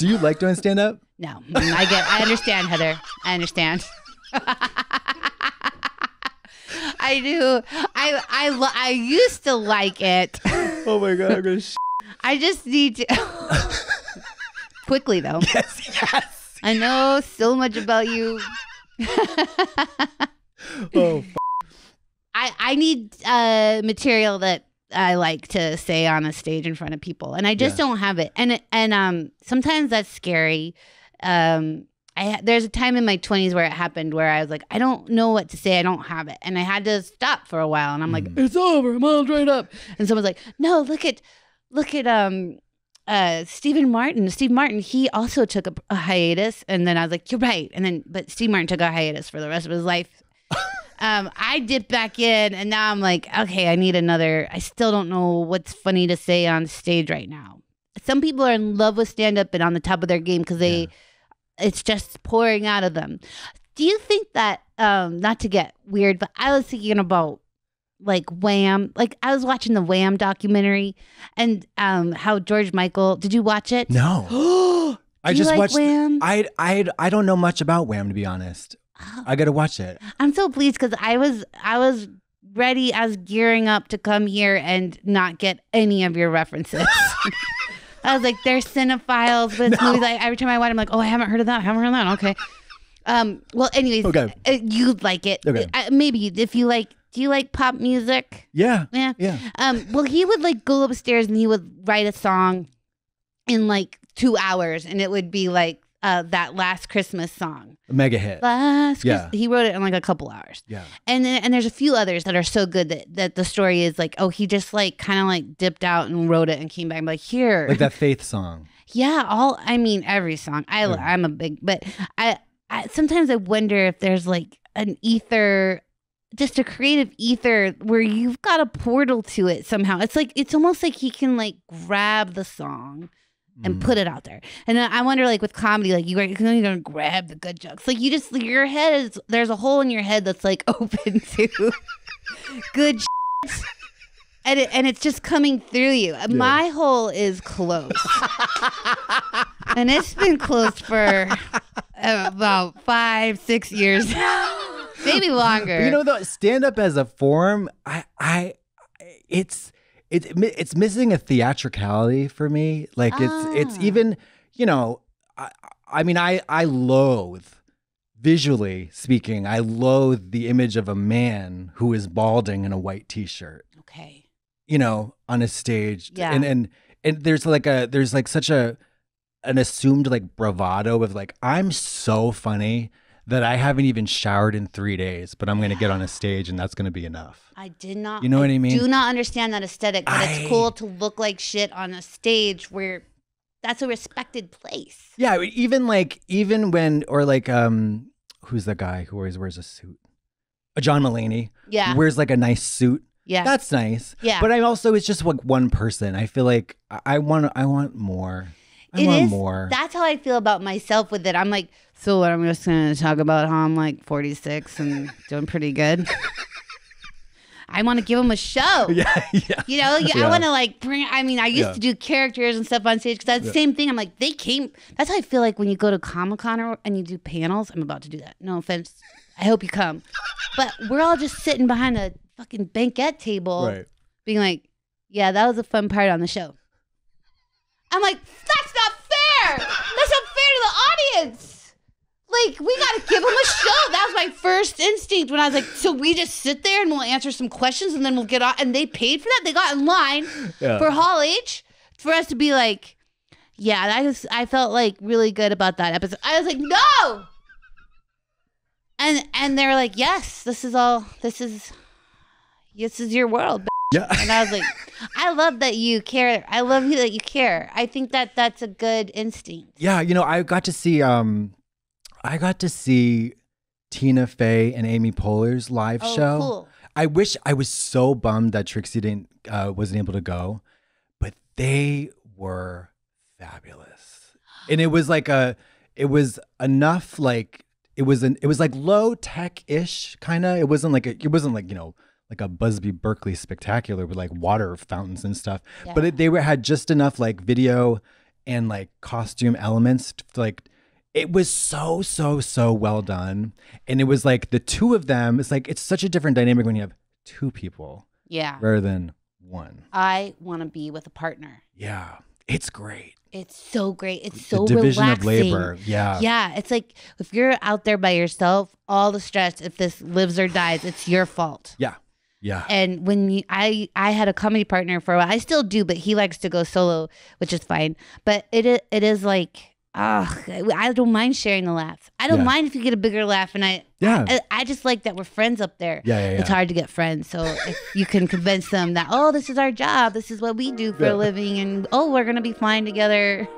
Do you like doing stand-up? No, I understand, Heather. I understand. I do. I used to like it. Oh my God, I'm gonna I just need to quickly though. Yes. I know so much about you. Oh. I need material that I like to say on a stage in front of people, and I just don't have it. And sometimes that's scary. There's a time in my 20s where it happened where I was like, I don't know what to say. I don't have it. And I had to stop for a while. And I'm like, it's over. I'm all dried up. And someone's like, no, look at Steve Martin, he also took a hiatus. And then I was like, you're right. But Steve Martin took a hiatus for the rest of his life. I dipped back in and now I'm like, okay, I still don't know what's funny to say on stage right now. Some people are in love with stand-up and on the top of their game because it's just pouring out of them. Do you think that, not to get weird, but I was thinking about like Wham, like I was watching the Wham documentary and how George Michael, did you watch it? No. I just watched Wham? I don't know much about Wham, to be honest. I gotta watch it. I'm so pleased because I was ready, I was gearing up to come here and not get any of your references. I was like, they're cinephiles, but it's movies. Every time I watch, I'm like, oh, I haven't heard of that. Okay. Well, anyways, you'd like it. Okay. Maybe if you like, do you like pop music? Yeah. Well, he would like go upstairs and he would write a song in like 2 hours, and it would be like that Last Christmas song. A mega hit. He wrote it in like a couple hours. Yeah. And there's a few others that are so good that the story is like, oh, he just like kind of like dipped out and wrote it and came back and like, here. Like that Faith song. Yeah, every song. I'm a big, but I sometimes I wonder if there's like an ether, just a creative ether where you've got a portal to it somehow. It's like, it's almost like he can like grab the song and put it out there. And I wonder, like with comedy, like you're gonna grab the good jokes. Like your head is, there's a hole in your head that's like open to good shit. And it's just coming through you. Yeah. My hole is closed. And it's been closed for about 5-6 years. Maybe longer. But you know, though, stand up as a form, it's missing a theatricality for me. Like it's even, you know, I loathe, visually speaking, I loathe the image of a man who is balding in a white t-shirt. Okay. You know, on a stage. Yeah. And there's such an assumed like bravado of like, I'm so funny that I haven't even showered in 3 days, but I'm going to get on a stage and that's going to be enough. I did not. You know what I mean? Do not understand that aesthetic, but it's cool to look like shit on a stage where that's a respected place. Yeah, even when, or like, who's the guy who always wears a suit? John Mulaney. Yeah. Wears like a nice suit. Yeah. That's nice. Yeah. But it's just like one person. I feel like I want more. I want more. That's how I feel about myself with it. I'm like, so what, I'm just going to talk about how I'm like 46 and doing pretty good. I want to give them a show. Yeah. You know, I want to like bring, I used to do characters and stuff on stage because that's the same thing. I'm like, they came, that's how I feel like when you go to Comic-Con and you do panels. I'm about to do that. No offense. I hope you come. But we're all just sitting behind a fucking banquet table being like, yeah, that was a fun part on the show. I'm like, that's not fair. That's not fair to the audience. Like, we got to give them a show. That was my first instinct when I was like, so we just sit there and we'll answer some questions and then we'll get on. And they paid for that. They got in line for Hall H for us to be like, yeah, I felt like really good about that episode. I was like, no. And they were like, yes, this is your world. Yeah. And I was like, I love that you care. I love that you care. I think that that's a good instinct. Yeah, you know, I got to see Tina Fey and Amy Poehler's live show. Cool. I was so bummed that Trixie wasn't able to go, but they were fabulous. And it was like it was like low tech-ish kind of. It wasn't like you know, like a Busby Berkeley spectacular with like water fountains and stuff. Yeah. But they had just enough like video and like costume elements. Like it was so well done. And it was like the two of them, it's like, it's such a different dynamic when you have two people. Yeah. Rather than one. I want to be with a partner. Yeah. It's great. It's so great. It's so the division relaxing. of labor. Yeah. Yeah. It's like if you're out there by yourself, all the stress, if this lives or dies, it's your fault. Yeah. Yeah. And when I had a comedy partner for a while, I still do, but he likes to go solo, which is fine. But it is like, I don't mind sharing the laughs. I don't mind if you get a bigger laugh, and I just like that we're friends up there. Yeah. It's hard to get friends, so if you can convince them that, this is our job, this is what we do for a living, and we're gonna be fine together.